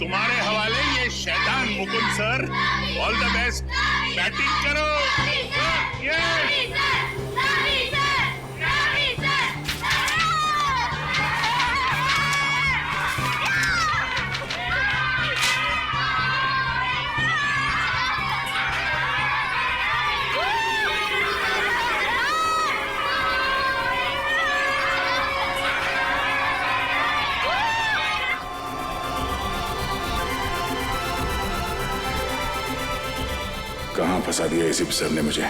तुम्हारे हवाले ये शैतान Mukund sir. All the best, batting करो। कहां फंसा दिया एसीपी सर ने मुझे।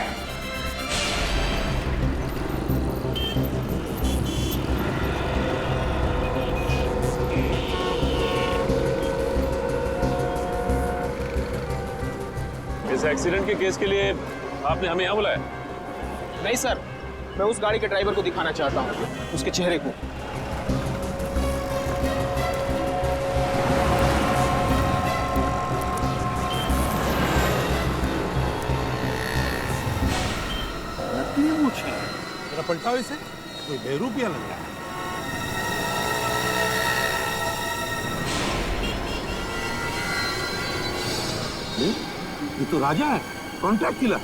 इस एक्सीडेंट के केस के लिए आपने हमें यहाँ बुलाया? नहीं सर, मैं उस गाड़ी के ड्राइवर को दिखाना चाहता हूँ, उसके चेहरे को। जरा पलटाओ इसे, कोई बेरूपिया लग रहा है। ये तो राजा है, कॉन्ट्रैक्ट किलर।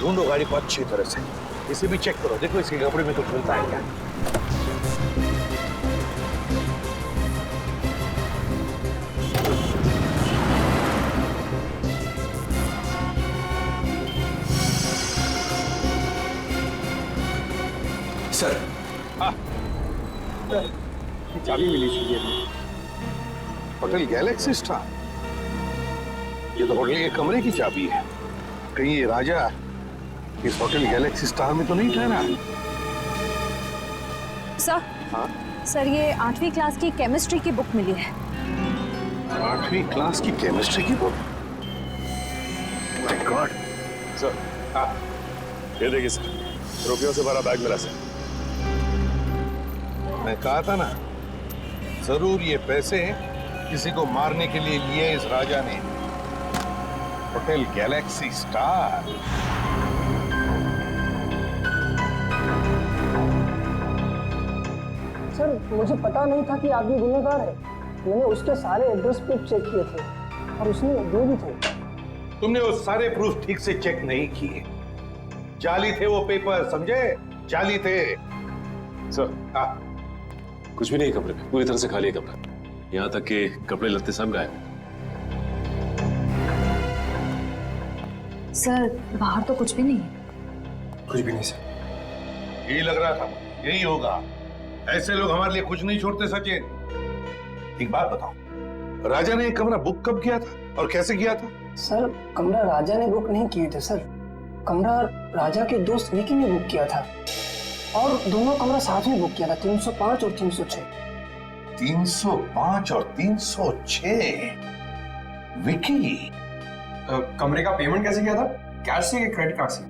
ढूंढो गाड़ी को अच्छी तरह से, इसे भी चेक करो, देखो इसके कपड़े में तो खुलता है क्या। सर, चाबी मिली थी होटल गैलेक्सी स्टार। ये तो होटल के कमरे की चाबी है। कहीं ये राजा इस होटल गैलेक्सी स्टार में तो नहीं ठहरा? सर, हाँ? सर ये 8वीं क्लास की केमिस्ट्री की बुक मिली है। 8वीं क्लास की केमिस्ट्री की बुक? My God. सर, ये देखिए सर, रुपयों से भरा बैग मिला सर। मैं कहा था ना, जरूर ये पैसे किसी को मारने के लिए लिए इस राजा ने। Hotel Galaxy star. सर, मुझे पता नहीं था कि आदमी गुनहगार है। मैंने उसके सारे एड्रेस प्रूफ चेक किए थे और उसने दिए भी थे। तुमने वो सारे प्रूफ ठीक से चेक नहीं किए। जाली थे वो पेपर, समझे? जाली थे। सर, कुछ भी नहीं है कमरे में, पूरी तरह से खाली है कमरा। यहाँ तक कि कपड़े लत्ते सब गायब हैं। सर, बाहर तो कुछ भी नहीं है। कुछ भी नहीं सर। यही लग रहा था, यही होगा। ऐसे लोग हमारे लिए कुछ नहीं छोड़ते सचिन। एक बात बताओ, राजा ने ये कमरा बुक कब किया था और कैसे किया था? सर, कमरा राजा ने बुक नहीं किए थे सर। कमरा राजा के दोस्त विकी ने बुक किया था और दोनों कमरा साथ में बुक किया था, 305 और 306। 305 और 306? विकी कमरे का पेमेंट कैसे किया था? कैश से या क्रेडिट कार्ड से?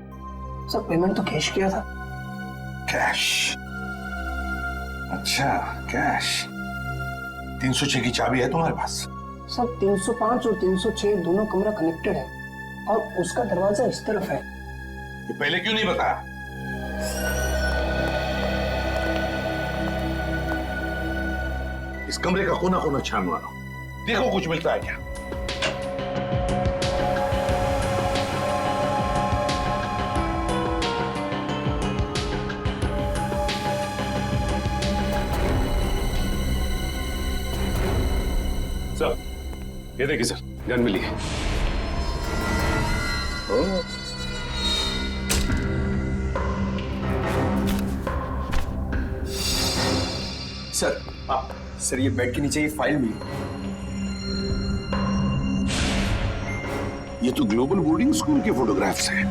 सर, पेमेंट तो कैश किया था। कैश? अच्छा, कैश। 306 की चाबी है तुम्हारे पास? सर, 305 और 306 दोनों कमरा कनेक्टेड है और उसका दरवाजा इस तरफ है। ये पहले क्यों नहीं बताया? इस कमरे का कोना कोना छानवा लो, देखो कुछ मिलता है क्या। सर, ये देखिए सर, गन मिली है। सर, सर ये बेड के नीचे ये फाइल मिली। ये तो ग्लोबल बोर्डिंग स्कूल के फोटोग्राफ्स हैं।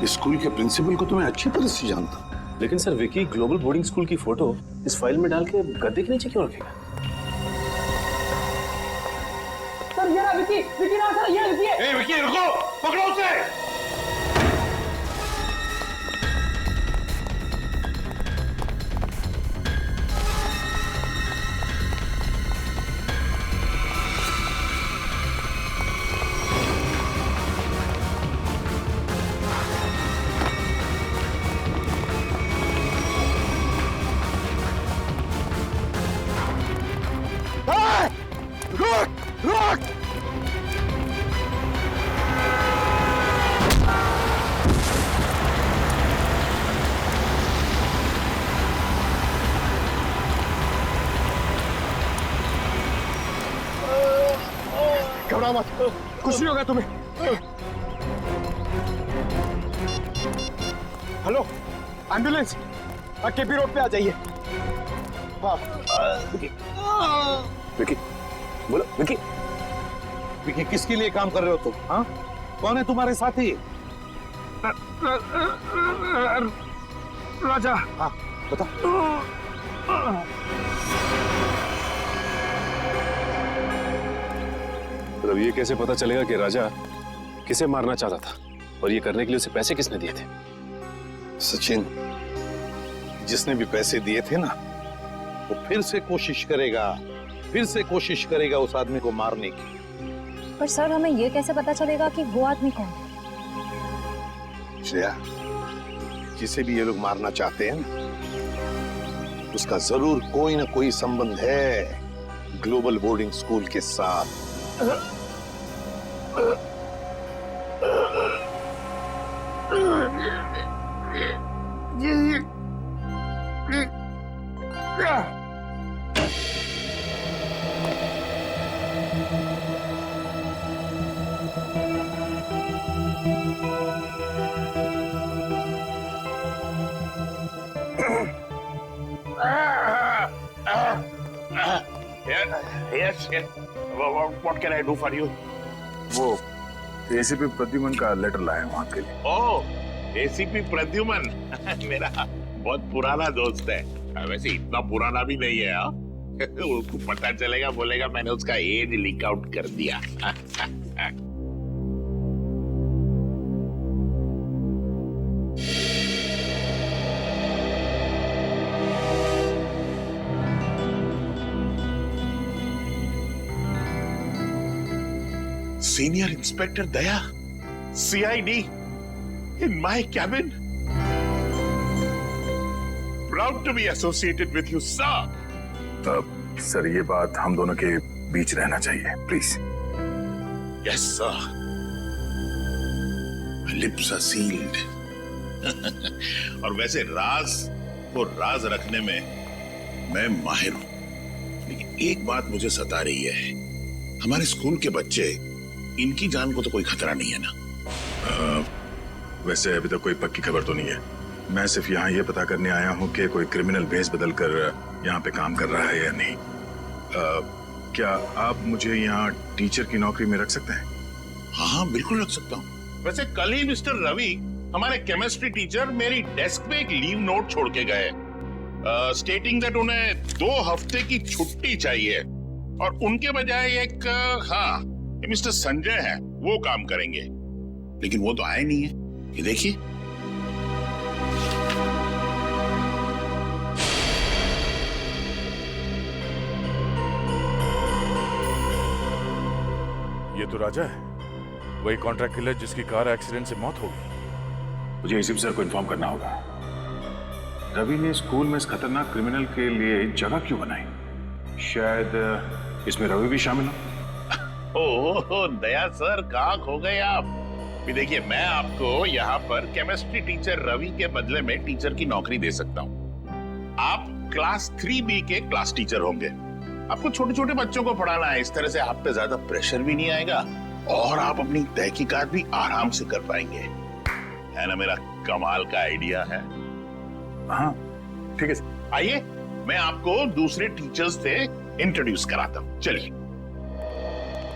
इस स्कूल के प्रिंसिपल को तो मैं अच्छी तरह से जानता हूं। लेकिन sir, Vicky global boarding school की फोटो इस फाइल में डाल के गद्दे के नीचे क्यों रखेगा? सर, ये रहा विकी, विकी ना सर, ये विकी है। ए विकी, रुको, पकड़ो उसे। रोक रोक। घबरा मत, कुछ नहीं होगा तुम्हें। हेलो, एम्बुलेंस केपी रोड पे आ जाइए। हाँ, विकी, बोलो विकी। विकी, किसके लिए काम कर रहे हो तुम? हाँ, कौन है तुम्हारे साथी? राजा। हाँ, बता। मतलब ये कैसे पता चलेगा कि राजा किसे मारना चाहता था और ये करने के लिए उसे पैसे किसने दिए थे? सचिन, जिसने भी पैसे दिए थे ना, वो फिर से कोशिश करेगा उस आदमी को मारने की। पर सर, हमें ये कैसे पता चलेगा कि वो आदमी कौन है? श्रेया, जिसे भी ये लोग मारना चाहते हैं ना, उसका जरूर कोई ना कोई संबंध है ग्लोबल बोर्डिंग स्कूल के साथ। Yes. What can I do for you? वो एसीपी प्रद्युमन का लेटर लाया हूँ आपके लिए। ओह, एसीपी प्रद्युमन मेरा बहुत पुराना दोस्त है। वैसे इतना पुराना भी नहीं है। उसको पता चलेगा, बोलेगा मैंने उसका एज लीक आउट कर दिया। Senior Inspector Daya, CID, in my cabin. Proud to be associated with you, sir. Sir, ये बात हम दोनों के बीच रहना चाहिए, please. Yes, sir. My lips are sealed. और वैसे राज को राज रखने में मैं माहिर हूं, लेकिन एक बात मुझे सता रही है। हमारे स्कूल के बच्चे, इनकी जान को तो कोई खतरा नहीं है ना? वैसे अभी तक कोई पक्की खबर तो नहीं है। मैं सिर्फ यहाँ ये पता करने आया हूँ कि कोई क्रिमिनल भेस बदल कर यहाँ पे काम कर रहा है या नहीं। क्या आप मुझे यहाँ टीचर की नौकरी में रख सकते हैं? हाँ, बिल्कुल रख सकता हूँ। वैसे कल ही मिस्टर रवि, हमारे केमिस्ट्री टीचर, मेरी डेस्क पे एक लीव नोट छोड़ के गए, स्टेटिंग दैट उन्हें 2 हफ्ते की छुट्टी चाहिए और उनके बजाय एक मिस्टर संजय है, वो काम करेंगे। लेकिन वो तो आए नहीं है। ये देखिए। ये तो राजा है, वही कॉन्ट्रैक्ट किलर जिसकी कार एक्सीडेंट से मौत हो गई। मुझे एसीपी सर को इन्फॉर्म करना होगा। रवि ने स्कूल में इस खतरनाक क्रिमिनल के लिए जगह क्यों बनाई? शायद इसमें रवि भी शामिल हो। ओह दया सर, कहाँ खो गए आप? भी देखिए, मैं आपको यहाँ पर केमिस्ट्री टीचर रवि के बदले में टीचर की नौकरी दे सकता हूँ। आप क्लास 3B के क्लास टीचर होंगे। आपको छोटे छोटे बच्चों को पढ़ाना है। इस तरह से आप पे ज्यादा प्रेशर भी नहीं आएगा और आप अपनी तहकीकात भी आराम से कर पाएंगे। है ना मेरा कमाल का आइडिया है? हाँ ठीक है। आइए, मैं आपको दूसरे टीचर्स से इंट्रोड्यूस कराता हूँ। चलिए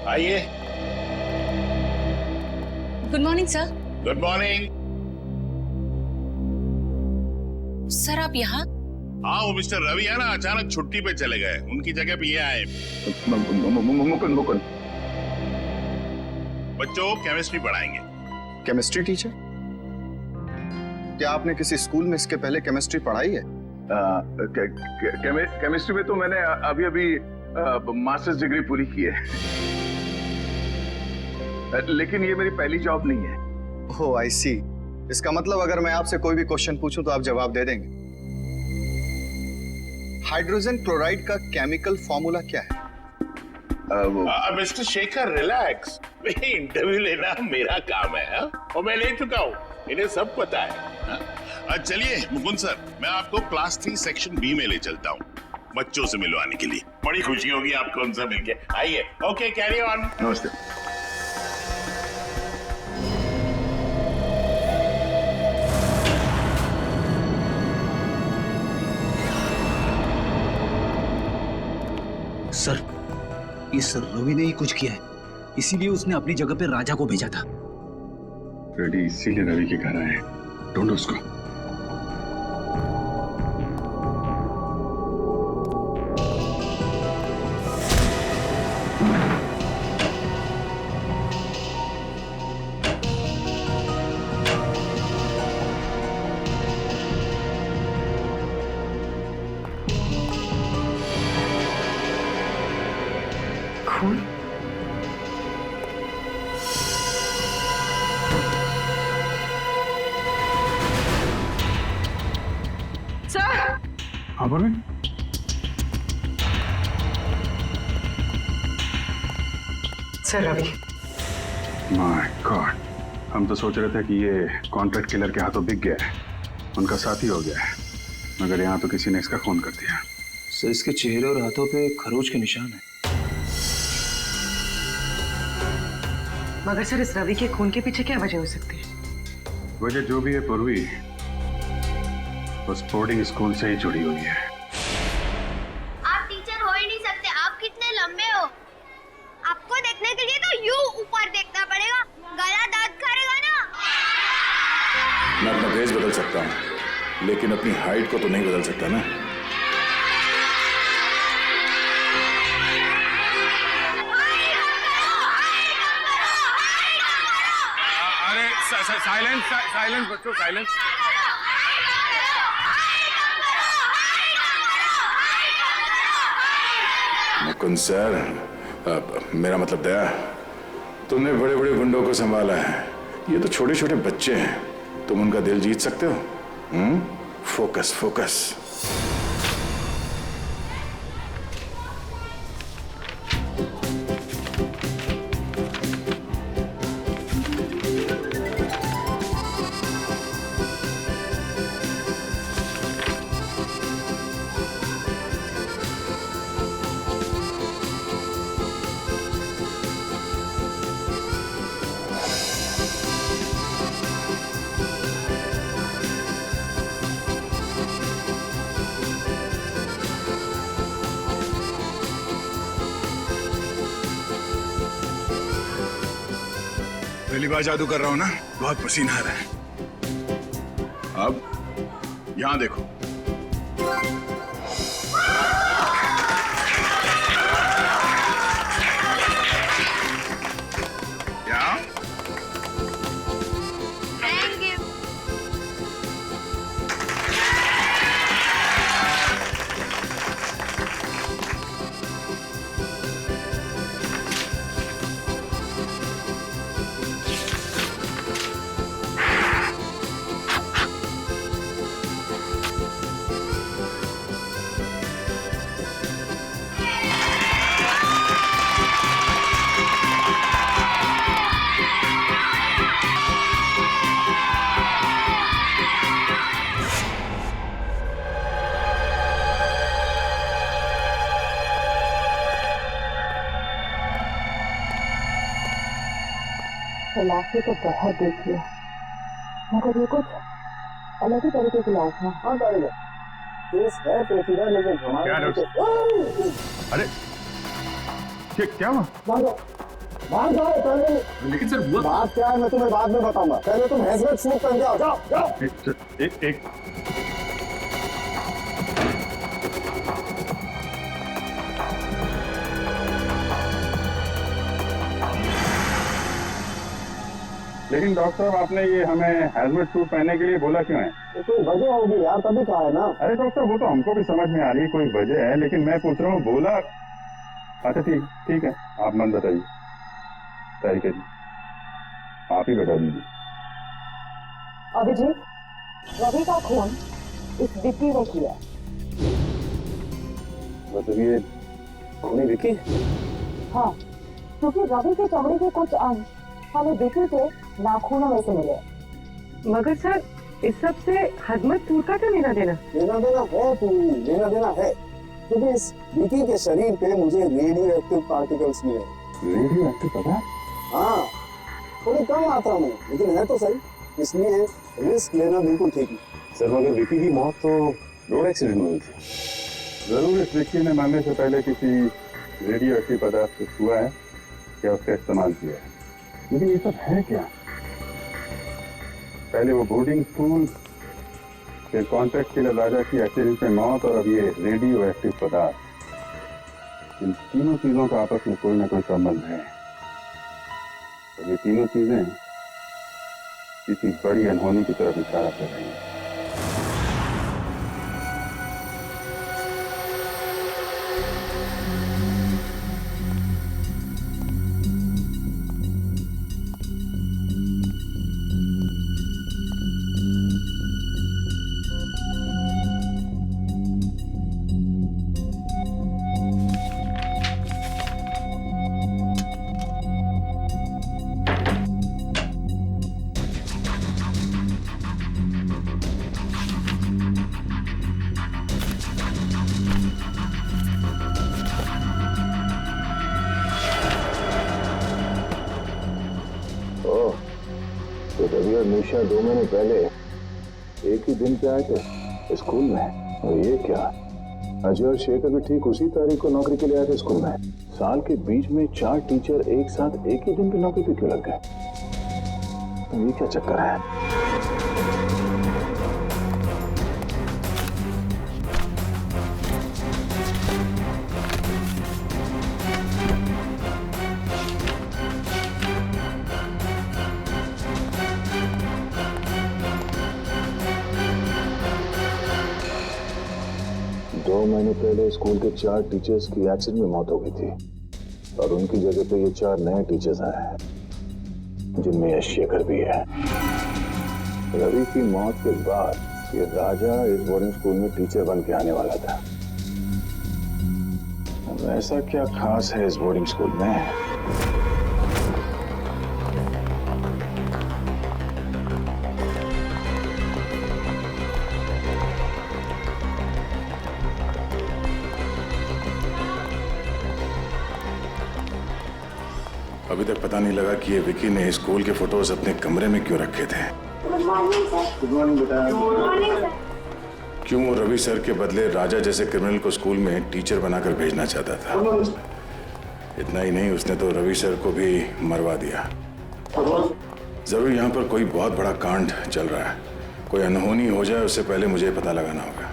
आइए। Good morning sir. Good morning. Sir आप यहाँ? हाँ, वो मिस्टर रवि है ना, अचानक छुट्टी पे चले गए। उनकी जगह पे ये आए। मुकुंद। बच्चों केमिस्ट्री पढ़ाएंगे। Chemistry teacher? क्या आपने किसी स्कूल में इसके पहले केमिस्ट्री पढ़ाई है? केमिस्ट्री में तो मैंने अभी मास्टर्स डिग्री पूरी की है, लेकिन ये मेरी पहली जॉब नहीं है। ओह आई सी। इसका मतलब अगर मैं आपसे कोई भी क्वेश्चन पूछूं तो आप जवाब दे देंगे। हाइड्रोजन क्लोराइड का केमिकल फॉर्मूला क्या है? मिस्टर शेखर रिलैक्स, इंटरव्यू लेना मेरा काम है, हाँ? और मैं ले चुका हूँ, इन्हें सब पता है, हाँ? चलिए मुकुंद सर, मैं आपको क्लास 3 सेक्शन बी में ले चलता हूँ बच्चों से मिलवाने के लिए। बड़ी खुशी होगी आपको उनसे मिलके। आइए। Okay, carry on. नमस्ते। सर, इस रवि ने ही कुछ किया है, इसीलिए उसने अपनी जगह पे राजा को भेजा था। रेडी इसीलिए रवि के घर आए, ढूंढो उसको। खून? सर, हाँ Parveen. Sir Ravi. My God, हम तो सोच रहे थे कि ये कॉन्ट्रैक्ट किलर के हाथों बिक गया है, उनका साथी हो गया है, मगर यहाँ तो किसी ने इसका खून कर दिया। सर, इसके चेहरे और हाथों पे खरोच के निशान है। मगर सर, इस रवि के खून के पीछे क्या वजह हो सकती है? वजह जो भी है पूर्वी, उस बोर्डिंग स्कूल से ही जुड़ी हुई है। आप टीचर हो ही नहीं सकते, आप कितने लंबे हो। आपको देखने के लिए तो यूं ऊपर देखना पड़ेगा, गला दर्द करेगा ना। मैं अपना भेष बदल सकता हूँ, लेकिन अपनी हाइट को तो नहीं बदल सकता ना। अरे साइलेंस साइलेंस बच्चों, साइलेंस। मुकुंद सर, मेरा मतलब दया, तुमने बड़े बड़े गुंडों को संभाला है, ये तो छोटे छोटे बच्चे हैं, तुम उनका दिल जीत सकते हो? Focus focus. पहली बार जादू कर रहा हूं ना, बहुत पसीना आ रहा है। अब यहां देखो। यहाँ थैंक यू। लाशें तो बहुत देख लिया, मगर ये कुछ अलग ही तरीके की लाश है। हाँ डायरेक्टर, केस है पेचीदा, लेकिन हमारे अरे क्या हुआ? बाहर जाओ पहले। लेकिन सर हुआ बात क्या है मैं तुम्हें बाद में बताऊंगा, पहले तुम हेलमेट सूट पहन जाओ। जाओ जाओ। एक लेकिन डॉक्टर साहब, आपने ये हमें हेलमेट सूट पहनने के लिए बोला क्यों है? तो कोई वजह होगी यार, तभी कहा है ना। अरे डॉक्टर, वो तो हमको भी समझ में आ रही है कोई वजह है, लेकिन मैं पूछ रहा हूँ बोला। अच्छा ठीक है, आप मन बताइए। तरीके आप ही बता दीजिए। अभिजीत, रवि का खून इस विक्की ने किया। मतलब ये खूनी विक्की? हाँ, क्योंकि रवि के चमड़े के कुछ अंश हमें विकी के नाखूनों में से मिले। मगर सर इस सब से हजमतपुर का तो लेना देना है क्योंकि इस विकी के शरीर पे मुझे रेडियो एक्टिव पार्टिकल्स मिले। रेडियो एक्टिव पदार्थ? हाँ, थोड़ी कम मात्रा में, लेकिन है तो सही, इसलिए रिस्क लेना बिल्कुल ठीक है। सर मगर विकी की मौत तो रोड एक्सीडेंट में हुई थी। जरूर इस व्यक्ति ने मरने से पहले किसी रेडियो एक्टिव पदार्थ को छुआ है या उसका इस्तेमाल किया है, लेकिन ये सब है क्या? पहले वो बोर्डिंग स्कूल, फिर कॉन्ट्रैक्ट किलर राजा की एक्सीडेंट में मौत, और अब ये रेडियो एक्टिव पदार्थ। इन तीनों चीजों का आपस में कोई ना कोई संबंध है, और ये तीनों चीजें किसी बड़ी अनहोनी की तरफ इशारा कर रही हैं। तो रवि और निशा 2 महीने पहले एक ही दिन पे आए थे स्कूल में, और ये क्या, अजय और शेखर भी ठीक उसी तारीख को नौकरी के लिए आए थे स्कूल में। साल के बीच में 4 टीचर एक साथ एक ही दिन पे नौकरी पे क्यों लग गए? ये क्या चक्कर है? महीने पहले स्कूल के 4 टीचर्स की एक्सीडेंट में मौत हो गई थी, और उनकी जगह पे ये 4 नए टीचर्स आए हैं, जिनमें यह शेखर भी है। रवि की मौत के बाद ये राजा इस बोर्डिंग स्कूल में टीचर बन के आने वाला था। अब ऐसा क्या खास है इस बोर्डिंग स्कूल में? अभी तक पता नहीं लगा कि ये विकी ने स्कूल के फोटोज अपने कमरे में क्यों रखे थे। Good morning sir. Good morning बेटा। Good morning sir. क्यों वो रवि सर के बदले राजा जैसे क्रिमिनल को स्कूल में टीचर बनाकर भेजना चाहता था। इतना ही नहीं, उसने तो रवि सर को भी मरवा दिया। जरूर यहाँ पर कोई बहुत बड़ा कांड चल रहा है, कोई अनहोनी हो जाए उससे पहले मुझे पता लगाना होगा।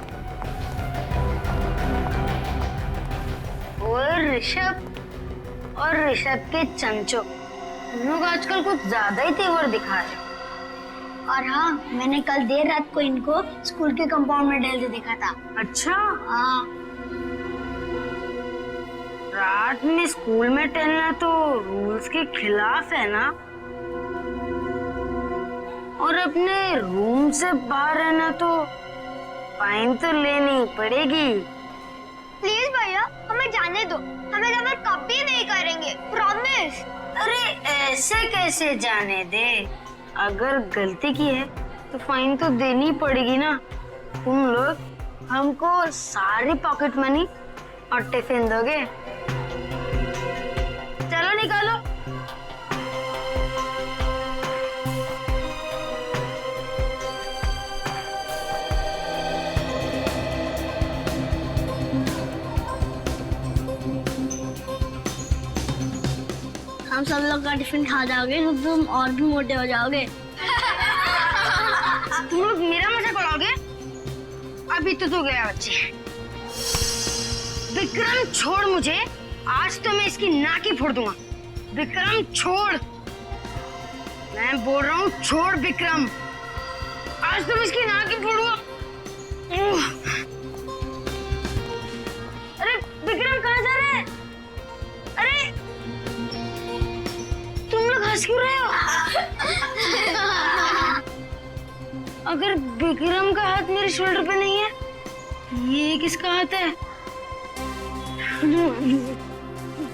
और ऋषभ और ऋषभ के चंचो, हम लोग आजकल कुछ ज्यादा ही तेवर दिखा रहे। और हाँ, मैंने कल देर रात को इनको स्कूल के कंपाउंड में टहलते देखा था। अच्छा? हाँ। रात में स्कूल में टहलना तो रूल्स के खिलाफ है ना, और अपने रूम से बाहर रहना तो फाइन तो लेनी पड़ेगी। प्लीज भैया, हमें जाने दो, हमें गलत कभी नहीं करेंगे, प्रॉमिस। अरे ऐसे कैसे जाने दे, अगर गलती की है तो फाइन तो देनी पड़ेगी ना। तुम लोग हमको सारी पॉकेट मनी और टिफिन दोगे? चलो निकालो। हम सब लोग का टिफिन खा जाओगे तो तुम और भी मोटे हो जाओगे। तुम लोग मेरा मजाक उड़ाओगे? अभी तो गया बच्चे। विक्रम छोड़ मुझे, आज तो मैं इसकी नाक ही फोड़ दूंगा। विक्रम छोड़, मैं बोल रहा हूँ छोड़ विक्रम, आज तो मैं इसकी नाक ही फोड़ूंगा। अरे विक्रम कहाँ जा रहे हैं? अरे तुम लोग हंस क्यों रहे हो? अगर विक्रम का हाथ मेरे शोल्डर पे नहीं है, ये किसका हाथ है?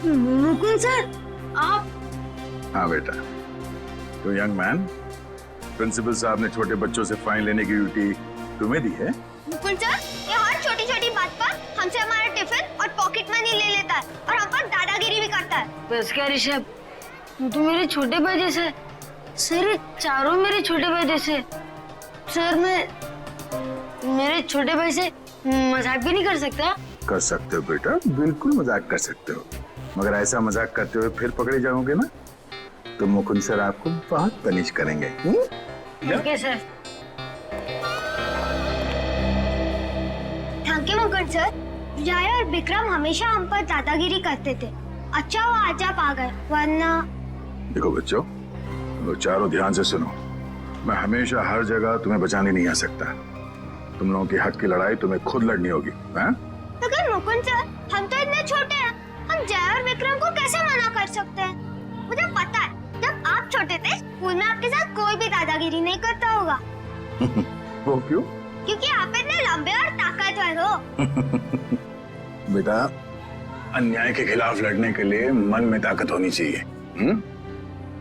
मुकुंद सर, आप? हाँ बेटा, तो यंग मैन, प्रिंसिपल साहब ने छोटे बच्चों से फाइन लेने की ड्यूटी तुम्हें दी है? मुकुंद सर, ये हर छोटी छोटी बात पर हमसे हमारा टिफिन और पॉकेट मनी ले लेता है और हम पर दादागिरी भी करता है। बस क्या ऋषभ, तू मेरे छोटे भाई जैसे। सर, ये चारों मेरे छोटे भाई जैसे। सर, मैं मेरे छोटे भाई से मजाक भी नहीं कर सकता? कर सकते हो बेटा, बिल्कुल मजाक कर सकते हो, मगर ऐसा मजाक करते हुए फिर पकड़े जाओगे ना तो मुकुंद सर आपको बहुत पनिश करेंगे। Okay sir. Thank you Mukund sir. जय और विक्रम हमेशा हम पर दादागिरी करते थे। अच्छा वो आज आप आ गए, वरना। देखो बच्चों, तुम लोग चारों ध्यान से सुनो। मैं हमेशा हर जगह तुम्हें बचाने नहीं आ सकता। तुम लोगों के हक की लड़ाई तुम्हें खुद लड़नी होगी। हैं? मगर मुकुंद सर, हम तो इतने छोटे हैं, हम जय और विक्रम को कैसे मना कर सकते हैं? मुझे पता है, जब आप छोटे थे स्कूल में आपके साथ कोई भी दादागिरी नहीं करता होगा। वो क्यों? क्योंकि आप इतने लंबे और ताकतवर हो। बेटा, अन्याय के खिलाफ लड़ने के लिए मन में ताकत होनी चाहिए।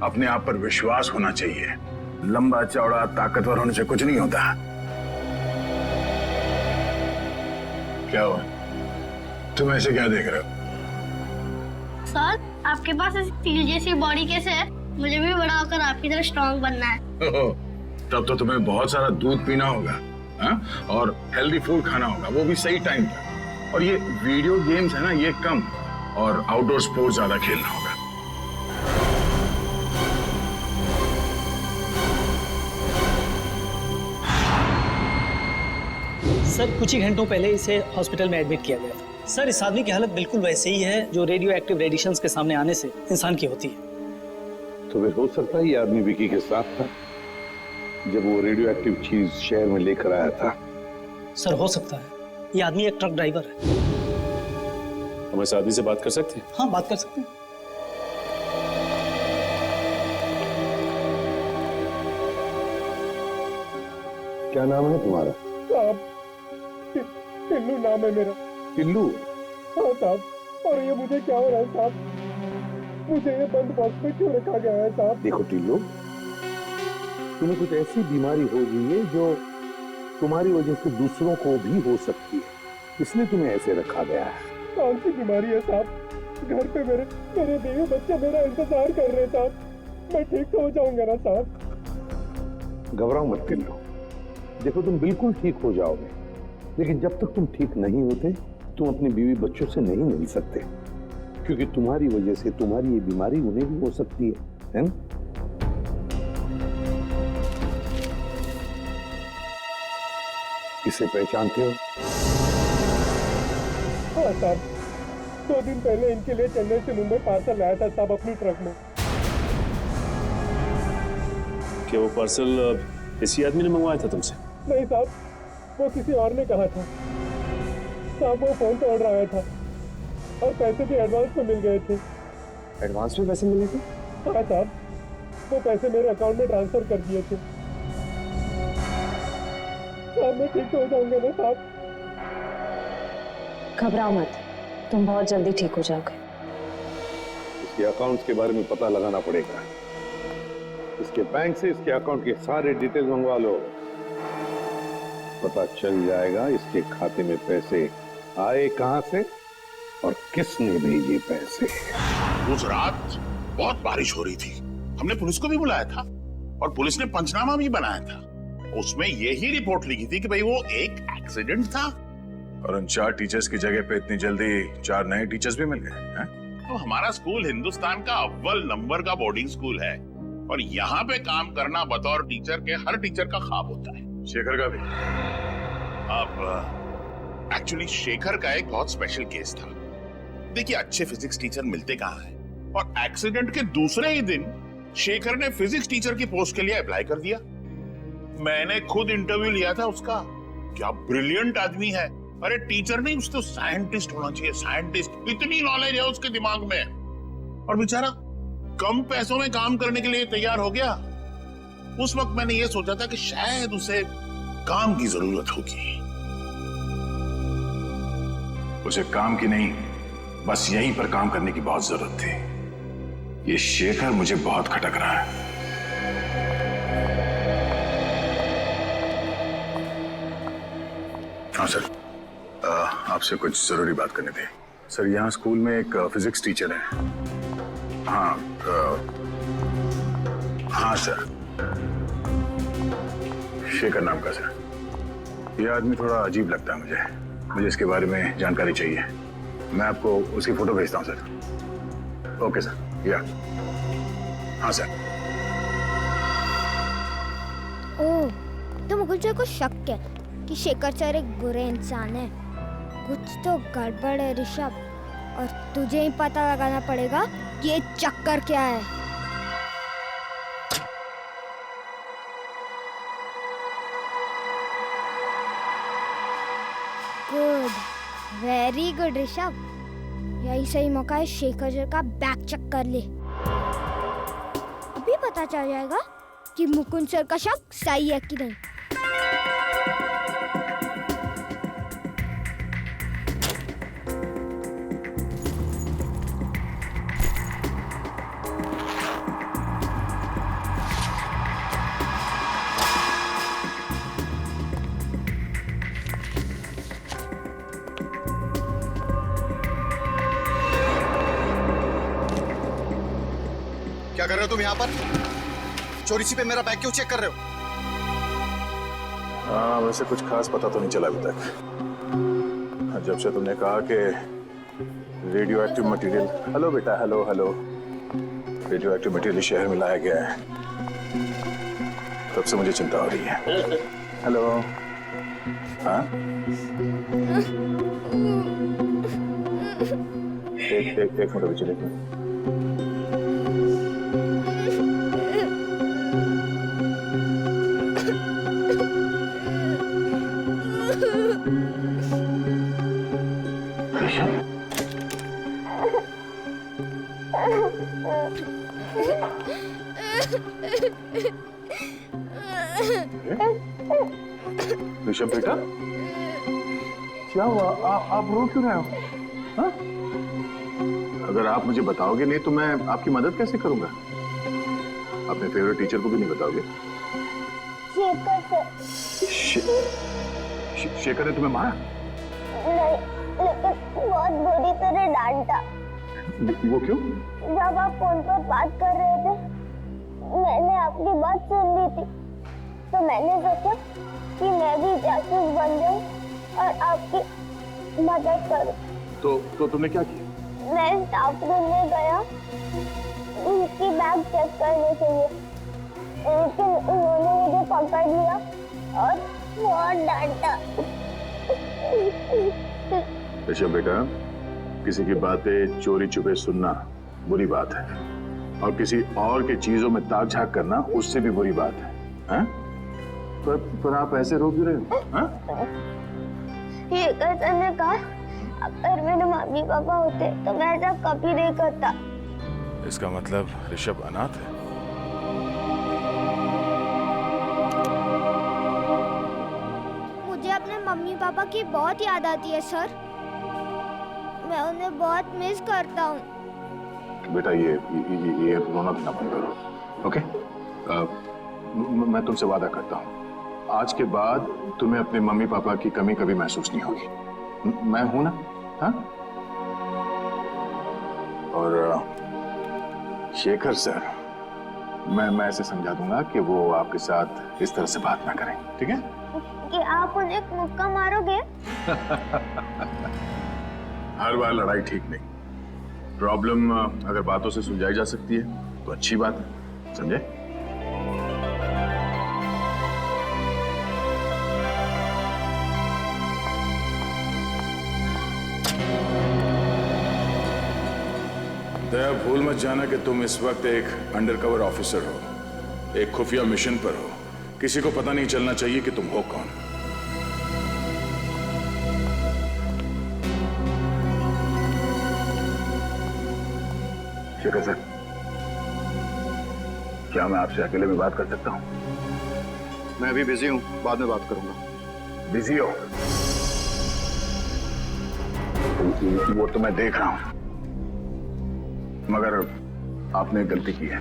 अपने आप पर विश्वास होना चाहिए। लंबा चौड़ा ताकतवर होने से कुछ नहीं होता। क्या हुआ? तुम ऐसे क्या देख रहे हो? सर, आपके पास ऐसी स्टील जैसी बॉडी कैसे है? मुझे भी बड़ा होकर आपकी तरह स्ट्रॉन्ग बनना है। तब तो तुम्हें बहुत सारा दूध पीना होगा, और हेल्दी फूड खाना होगा, वो भी सही टाइम पर। और ये वीडियो गेम्स है ना, ये कम, और आउटडोर स्पोर्ट्स ज्यादा खेलना होगा। सर, कुछ ही घंटों पहले इसे हॉस्पिटल में एडमिट किया गया था। सर, इस आदमी की हालत बिल्कुल वैसे ही है जो रेडियो एक्टिव रेडिएशंस के सामने आने से इंसान की होती है। तो फिर हो सकता है ये आदमी विकी के साथ था जब वो रेडियो एक्टिव चीज शहर में लेकर आया था। सर, हो सकता है। ये आदमी एक ट्रक ड्राइवर है। हम इस आदमी से बात कर सकते हैं? हाँ, बात कर सकते हैं। क्या नाम है तुम्हारा? साहब, टिल्लू नाम है मेरा। टिल्लू? हाँ साहब, और ये मुझे क्या हो रहा है साहब? मुझे ये बंद बॉक्स में क्यों रखा गया है साहब? देखो टिल्लू, तुम्हें कुछ ऐसी बीमारी हो गई है जो तुम्हारी वजह से दूसरों को भी हो सकती है, इसलिए तुम्हें ऐसे रखा गया है। कौन सी बीमारी है साहब? घर पे मेरे बीवी बच्चे मेरा इंतजार कर रहे हैं साहब। मैं ठीक तो हो जाऊंगा ना साहब? घबराओ मत टिल्लू, देखो तुम बिल्कुल ठीक हो जाओगे, लेकिन जब तक तुम ठीक नहीं होते तुम अपनी बीवी बच्चों से नहीं मिल सकते, क्योंकि तुम्हारी वजह से तुम्हारी ये बीमारी उन्हें भी हो सकती है ना? इसे पहचानते हो? हाँ साहब, 2 दिन पहले इनके लिए चेन्नई से मुंबई पार्सल लाया था साहब अपनी ट्रक में। क्या वो पार्सल इसी आदमी ने मंगवाया था तुमसे? नहीं साहब, वो किसी और ने कहा था साहब। वो फोन पे ऑर्डर आया था और पैसे भी एडवांस में मिल गए थे। एडवांस में पैसे मिले थे? हाँ साहब, वो पैसे मेरे अकाउंट में ट्रांसफर कर दिए थे साहब। मैं ठीक हो जाऊंगा ना साहब? घबराओ मत, तुम बहुत जल्दी ठीक हो जाओगे। इसके अकाउंट्स के बारे में पता लगाना पड़ेगा। इसके बैंक से इसके अकाउंट के सारे डिटेल मंगवा लो, पता चल जाएगा इसके खाते में पैसे आए कहां से और किसने भेजे पैसे। उस रात बहुत बारिश हो रही थी, हमने पुलिस को भी बुलाया था और पुलिस ने पंचनामा भी बनाया था। उसमें यही रिपोर्ट लिखी थी कि भाई वो एक एक्सीडेंट था। और उन 4 टीचर्स की जगह पे इतनी जल्दी 4 नए टीचर्स भी मिल गए हैं? तो हमारा स्कूल हिंदुस्तान का अव्वल नंबर का बोर्डिंग स्कूल है और यहाँ पे काम करना बतौर टीचर के हर टीचर का ख्वाब होता है। शेखर का भी? अब एक्चुअली शेखर का एक बहुत स्पेशल केस था। देखिए, अच्छे फिजिक्स टीचर मिलते कहाँ हैं, और एक्सीडेंट के दूसरे ही दिन शेखर ने फिजिक्स टीचर की पोस्ट के लिए अप्लाई कर दिया। मैंने खुद इंटरव्यू लिया था उसका। क्या ब्रिलियंट आदमी है। अरे टीचर नहीं, उसको साइंटिस्ट होना चाहिए, साइंटिस्ट। इतनी नॉलेज है उसके दिमाग में, और बेचारा कम पैसों में काम करने के लिए तैयार हो गया। उस वक्त मैंने ये सोचा था कि शायद उसे काम की जरूरत होगी। उसे काम की नहीं, बस यहीं पर काम करने की बहुत जरूरत थी। ये शेखर मुझे बहुत खटक रहा है। हाँ सर, आपसे कुछ जरूरी बात करनी थी। सर, यहाँ स्कूल में एक फिजिक्स टीचर है। हाँ हाँ सर, शेखर नाम का सर। ये आदमी थोड़ा अजीब लगता है मुझे इसके बारे में जानकारी चाहिए। मैं आपको उसकी फोटो भेजता हूँ सर। ओके सर, या हाँ सर। ओह, तो मुकुल सर को शक है कि शेखर सर एक बुरे इंसान है। कुछ तो गड़बड़ है ऋषभ, और तुझे ही पता लगाना पड़ेगा कि ये चक्कर क्या है। Good, very good Rishabh. यही सही मौका है शेखर सर का बैक चेक कर ले। अभी पता चल जाएगा कि मुकुंद सर का शक सही है कि नहीं। क्या कर रहे हो तुम यहाँ पर? चोरी छिपे मेरा बैग क्यों चेक कर रहे हो? हाँ, वैसे कुछ खास पता तो नहीं चला अभी तक। जब से तुमने कहा कि रेडियो एक्टिव मटेरियल, हेलो बेटा, hello hello, radio active material शहर में लाया गया है, तब से मुझे चिंता हो रही है। हेलो, हाँ, एक मिनट पीछे देखो। ऋषभ बेटा, क्या हुआ? आप रो क्यों रहे हो? हाँ? अगर आप मुझे बताओगे नहीं तो मैं आपकी मदद कैसे करूंगा? अपने फेवरेट टीचर को भी नहीं बताओगे? शेखर ने तुम्हें मारा? नहीं, लेकिन बहुत बुरी तरह डांटा। वो क्यों? जब आप फोन पर बात कर रहे थे, मैंने आपकी बात सुन ली थी, तो मैंने सोचा कि मैं भी जासूस बन जाऊं और आपकी मदद करूं। तो तुमने क्या किया? मैं स्टाफ रूम में गया उसकी बैग चेक करने के लिए, लेकिन उन्होंने मुझे पकड़ लिया और बहुत डांटा। ऋषभ बेटा, किसी की बातें चोरी छुपे सुनना बुरी बात है, और किसी और के चीजों में ताक झाक करना उससे भी बुरी बात है। हैं? पर आप ऐसे रो क्यों रहे हो? ये कैसे ने कहा, अगर मेरे मम्मी पापा होते तो मैं ऐसा कभी नहीं करता। इसका मतलब ऋषभ अनाथ है? मुझे अपने मम्मी पापा की बहुत याद आती है सर, मैं उन्हें बहुत मिस करता हूँ। बेटा, ये रोना धोना बंद करो, ओके? मैं तुमसे वादा करता हूँ, आज के बाद तुम्हें अपने मम्मी पापा की कमी कभी महसूस नहीं होगी। मैं हूं ना? हाँ? और शेखर सर, मैं ऐसे समझा दूंगा कि वो आपके साथ इस तरह से बात ना करें, ठीक है? कि आप उन्हें एक मुक्का मारोगे? हर बार लड़ाई ठीक नहीं। प्रॉब्लम अगर बातों से सुलझाई जा सकती है तो अच्छी बात है, समझे? दया, भूल मत जाना कि तुम इस वक्त एक अंडरकवर ऑफिसर हो, एक खुफिया मिशन पर हो। किसी को पता नहीं चलना चाहिए कि तुम हो कौन। शेखर सर, क्या मैं आपसे अकेले में बात कर सकता हूं? मैं अभी बिजी हूं, बाद में बात करूंगा। बिजी हो? वो तो मैं देख रहा हूं, मगर आपने गलती की है।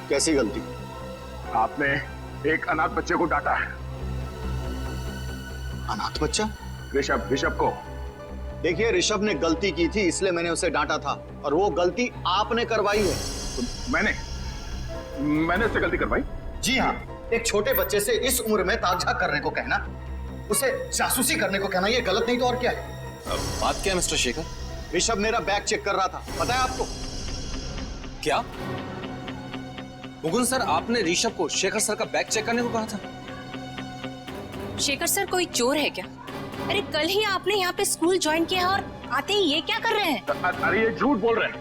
कैसी गलती? आपने एक अनाथ बच्चे को डांटा है। अनाथ बच्चा? ऋषभ को। देखिए, ऋषभ ने गलती की थी इसलिए मैंने उसे डांटा था, और वो गलती आपने करवाई है। तो मैंने उससे गलती करवाई? जी हाँ, एक छोटे बच्चे से इस उम्र में ताक-झाक करने को कहना, उसे जासूसी करने को कहना, ये गलत नहीं तो और क्या है? बात क्या है मिस्टर शेखर? ऋषभ मेरा बैग चेक कर रहा था, पता है आपको? क्या मुकुंद सर, आपने ऋषभ को शेखर सर का बैग चेक करने को कहा था? शेखर सर कोई चोर है क्या? अरे कल ही आपने यहाँ पे स्कूल ज्वाइन किया और आते ही ये क्या कर रहे हैं? अरे ये झूठ बोल रहे हैं।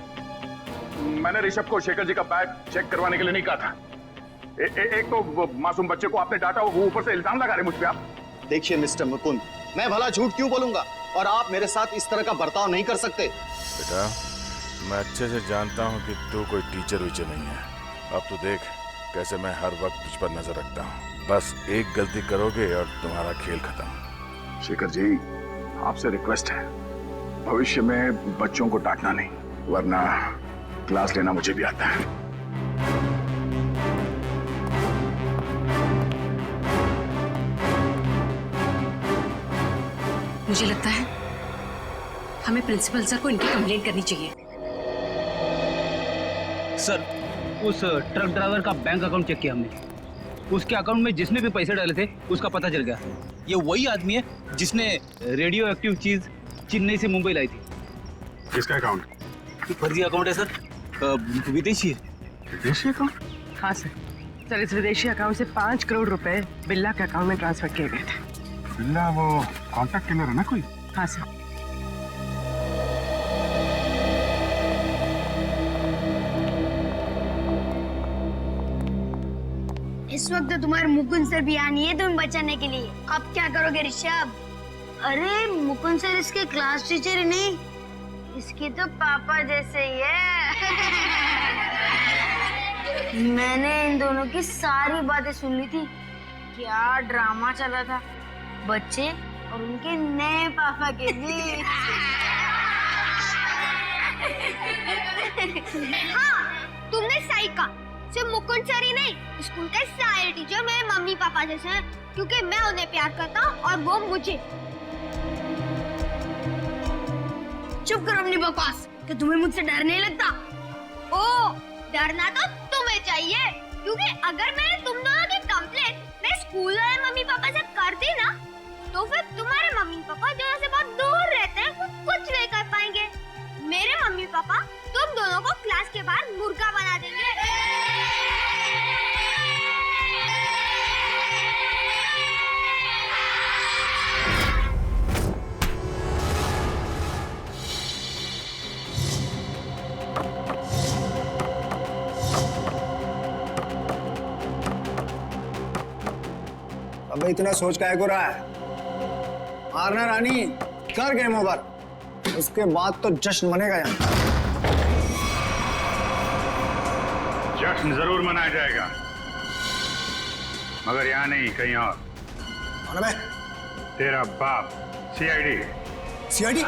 मैंने ऋषभ को शेखर जी का बैग चेक करवाने के लिए नहीं कहा था। एक तो वो मासूम बच्चे को आपने डांटा, वो ऊपर से इल्जाम लगा रहे मुझ पे आप। देखिए मिस्टर मुकुंद, मैं भला झूठ क्यों बोलूंगा, और आप मेरे साथ इस तरह का बर्ताव नहीं कर सकते। बेटा, मैं अच्छे से जानता हूँ कि तू कोई टीचर वीचर नहीं है। अब तो देख कैसे मैं हर वक्त तुझ पर नजर रखता हूँ। बस एक गलती करोगे और तुम्हारा खेल खत्म। शेखर जी, आपसे रिक्वेस्ट है, भविष्य में बच्चों को डांटना नहीं, वरना क्लास लेना मुझे भी आता है। मुझे लगता है हमें प्रिंसिपल सर को इनकी कंप्लेंट करनी चाहिए। सर, उस ट्रक ड्राइवर का बैंक अकाउंट चेक किया हमने। उसके अकाउंट में जिसने भी पैसे डाले थे उसका पता चल गया। ये वही आदमी है जिसने रेडियो एक्टिव चीज चेन्नई से मुंबई लाई थी। किसका अकाउंट? फर्जी अकाउंट है सर, विदेशी है। विदेशी अकाउंट? हाँ सर। सर, इस विदेशी अकाउंट से 5 करोड़ रुपए बिल्ला के अकाउंट में ट्रांसफर किए गए थे। बिल्ला वो कॉन्टैक्ट किलर है ना कोई? हाँ सर। इस वक्त तो तुम्हारे मुकुंद सर भी आनी है तुम्हें बचाने के लिए। अब क्या करोगे ऋषभ? अरे मुकुंद सर इसके क्लास टीचर ही नहीं, इसके तो पापा जैसे ही है। मैंने इन दोनों की सारी बातें सुन ली थी। क्या ड्रामा चला था बच्चे और उनके नए पापा के बीच। हाँ, तुमने सही कहा। सिर्फ मुकुंद सर ही नहीं, स्कूल के सारे टीचर मेरे मम्मी पापा जैसे हैं, क्योंकि मैं उन्हें प्यार करता हूँ और वो मुझे। चुप करो अपनी बकवास। कि तुम्हें मुझसे डर नहीं लगता? ओ, डरना तो तुम्हें चाहिए, क्योंकि अगर मैंने तुम दोनों की कंप्लेंट मेरे स्कूल वाले मम्मी पापा से कर दी ना, तो फिर तुम्हारे मम्मी पापा जो से बहुत दूर रहते हैं वो कुछ नहीं कर पाएंगे। मेरे मम्मी पापा तुम दोनों को क्लास के बाहर मुर्गा बना देंगे। अबे इतना सोच काहे को रहा है? मारना रानी, कर गेम ओवर, उसके बाद तो जश्न मनेगा यहाँ। जश्न जरूर मनाया जाएगा, मगर यहाँ नहीं, कहीं और। कौन है? तेरा बाप, सीआईडी। सीआईडी?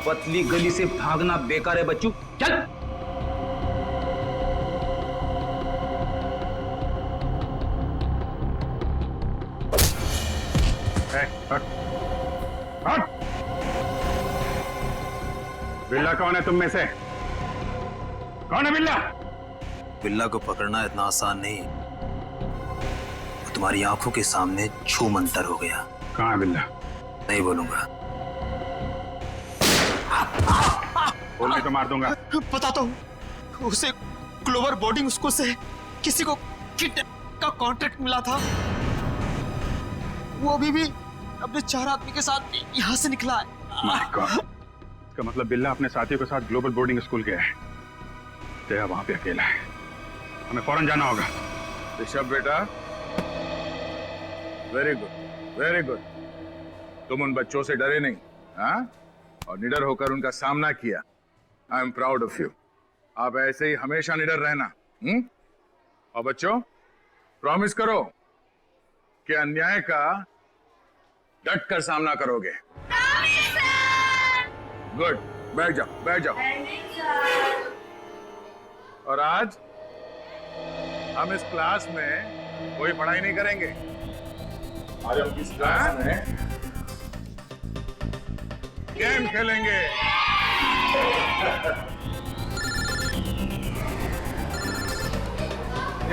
पतली गली से भागना बेकार है बच्चू, चल। बिल्ला कौन है तुम में से? कौन है बिल्ला? बिल्ला को पकड़ना इतना आसान नहीं। तुम्हारी आंखों के सामने छू मंतर हो गया। कहाँ है बिल्ला? नहीं बोलूंगा। बोल के तो मार दूंगा। बताता हूँ, उसे ग्लोबल बोर्डिंग स्कूल से किसी को किडनैप का कॉन्ट्रैक्ट मिला था। वो अभी भी अपने 4 आदमी के साथ यहाँ से निकला है। माय गॉड, इसका मतलब बिल्ला अपने साथियों के साथ ग्लोबल बोर्डिंग स्कूल गया है। दया वहां पे अकेला है, हमें फौरन जाना होगा। ऋषभ बेटा, वेरी गुड, वेरी गुड। तुम उन बच्चों से डरे नहीं, हाँ? और निडर होकर उनका सामना किया। I am proud of you. आप ऐसे ही हमेशा निडर रहना। और बच्चों, प्रॉमिस करो कि अन्याय का डट कर सामना करोगे। गुड, बैठ जाओ, बैठ जाओ। और आज हम इस क्लास में कोई पढ़ाई नहीं करेंगे। आज हम इस क्लास में गेम खेलेंगे।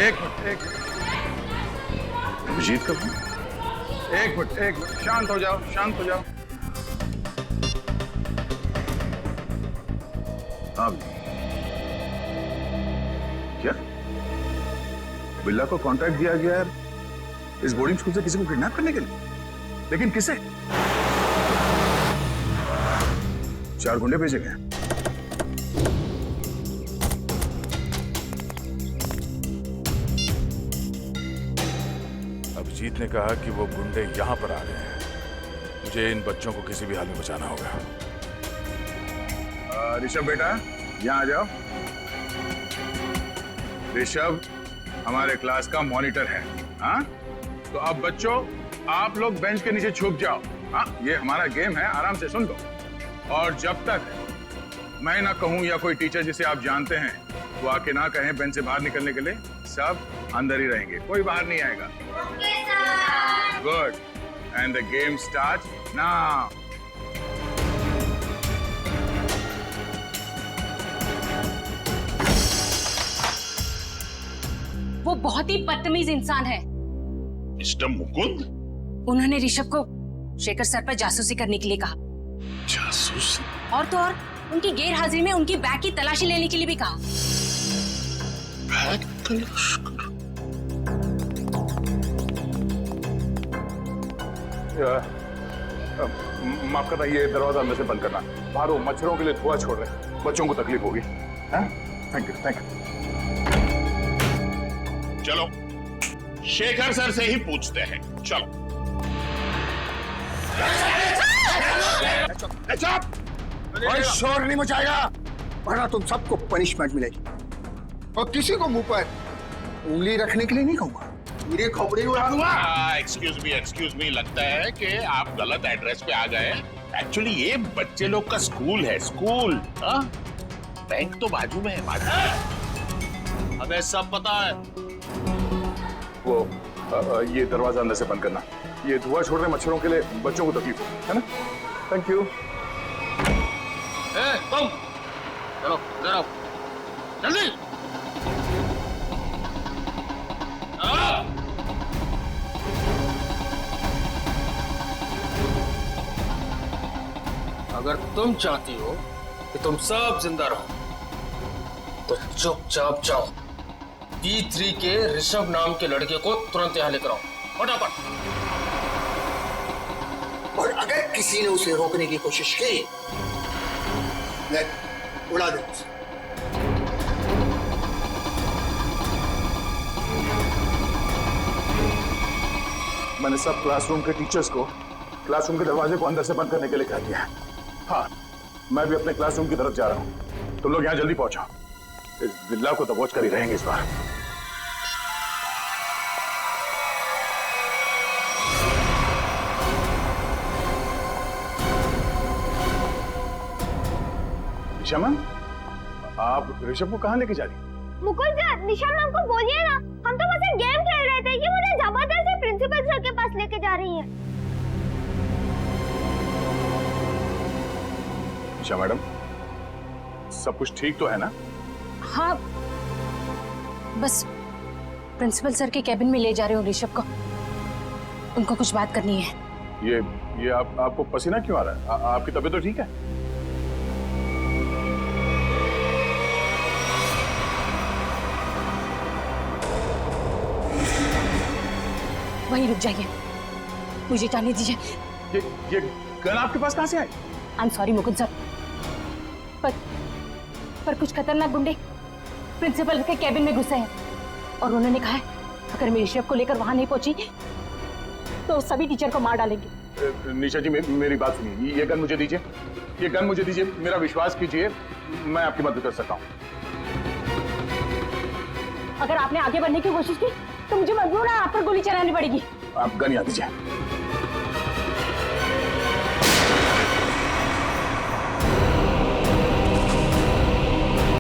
एक मिनट, जीत कब? एक मिनट, शांत हो जाओ, शांत हो जाओ। अब क्या बिल्ला को कॉन्ट्रैक्ट दिया गया है इस बोर्डिंग स्कूल से किसी को किडनैप करने के लिए? लेकिन किसे? 4 गुंडे भेजे गए। अभिजीत ने कहा कि वो गुंडे यहां पर आ गए हैं। मुझे इन बच्चों को किसी भी हाल में बचाना होगा। ऋषभ बेटा, यहाँ आ जाओ। ऋषभ हमारे क्लास का मॉनिटर है, हाँ? तो अब बच्चों, आप लोग बेंच के नीचे छुप जाओ। हाँ, ये हमारा गेम है, आराम से सुन लो। और जब तक मैं ना कहूं या कोई टीचर जिसे आप जानते हैं वो आके ना कहें बेंच से बाहर निकलने के लिए, सब अंदर ही रहेंगे, कोई बाहर नहीं आएगा। Good, and the game start now. वो बहुत ही बदतमीज इंसान है। मिस्टर मुकुंद? उन्होंने ऋषभ को शेखर सर पर जासूसी करने के लिए कहा। जासूसी? और तो और उनकी गैर हाजिरी में उनकी बैग की तलाशी लेने के लिए भी कहा। बैग तलाश करो? माफ करना, ये दरवाजा अंदर से बंद करना। बाहर वो मच्छरों के लिए धुआं छोड़ रहे हैं, बच्चों को तकलीफ होगी। Thank you, thank you. चलो शेखर सर से ही पूछते हैं, चलो। कोई शोर नहीं मचाएगा, वरना तुम सबको पनिशमेंट मिलेगी। और किसी को मुंह पर उंगली रखने के लिए नहीं कहूंगा, मेरी खोपड़ी उड़ा दूंगा। एक्सक्यूज मी, लगता है कि आप गलत एड्रेस पे आ गए। एक्चुअली ये बच्चे लोग का स्कूल है, स्कूल। बैंक तो बाजू में है, बाजू। हमें सब पता है। वो ये दरवाजा अंदर से बंद करना। ये धुआं छोड़ रहे मच्छरों के लिए बच्चों को तकलीफ है ना? Thank you. तुम चलो इधर आओ, जल्दी। अगर तुम चाहती हो कि तुम सब जिंदा रहो तो चुपचाप जाओ। D3 के ऋषभ नाम के लड़के को तुरंत यहाँ लेकर आओ, फटाफट। और अगर किसी ने उसे रोकने की कोशिश की, मैं उड़ा दूंगा। मैंने सब क्लासरूम के टीचर्स को क्लासरूम के दरवाजे को अंदर से बंद करने के लिए कह दिया है। हाँ, मैं भी अपने क्लासरूम की तरफ जा रहा हूँ। तुम लोग यहाँ जल्दी पहुंचो। इस बिल्ला को दबोच कर ही रहेंगे इस बार। निशा मैम, आप ऋषभ को कहाँ लेके जा रही? मुकुल सर, निशा मैम को बोलिए ना, हम तो बस एक गेम खेल रहे थे, ये मुझे जबरदस्ती प्रिंसिपल सर के पास लेके जा रही है। निशा मैडम, सब कुछ ठीक तो है ना? हाँ, बस प्रिंसिपल सर के कैबिन में ले जा रहे हो ऋषभ को। उनको कुछ बात करनी है। ये आपको पसीना क्यों आ रहा है? आपकी तबीयत तो ठीक है? वहीं रुक जाइए, मुझे जाने दीजिए। ये गन आपके पास कहां से आई? I am sorry Mukund sir, पर कुछ खतरनाक गुंडे प्रिंसिपल के कैबिन में घुसे हैं और उन्होंने कहा है अगर मैं ऋषभ को लेकर वहां नहीं पहुंची तो सभी टीचर को मार डालेंगे। निशा जी मेरी बात सुनिए, ये गन मुझे दीजिए, ये गन मुझे दीजिए, मेरा विश्वास कीजिए, मैं आपकी मदद कर सकता हूँ। अगर आपने आगे बढ़ने की कोशिश की तो मुझे मजबूर है आप पर गोली चलानी पड़ेगी। आप गन यहाँ दीजिए।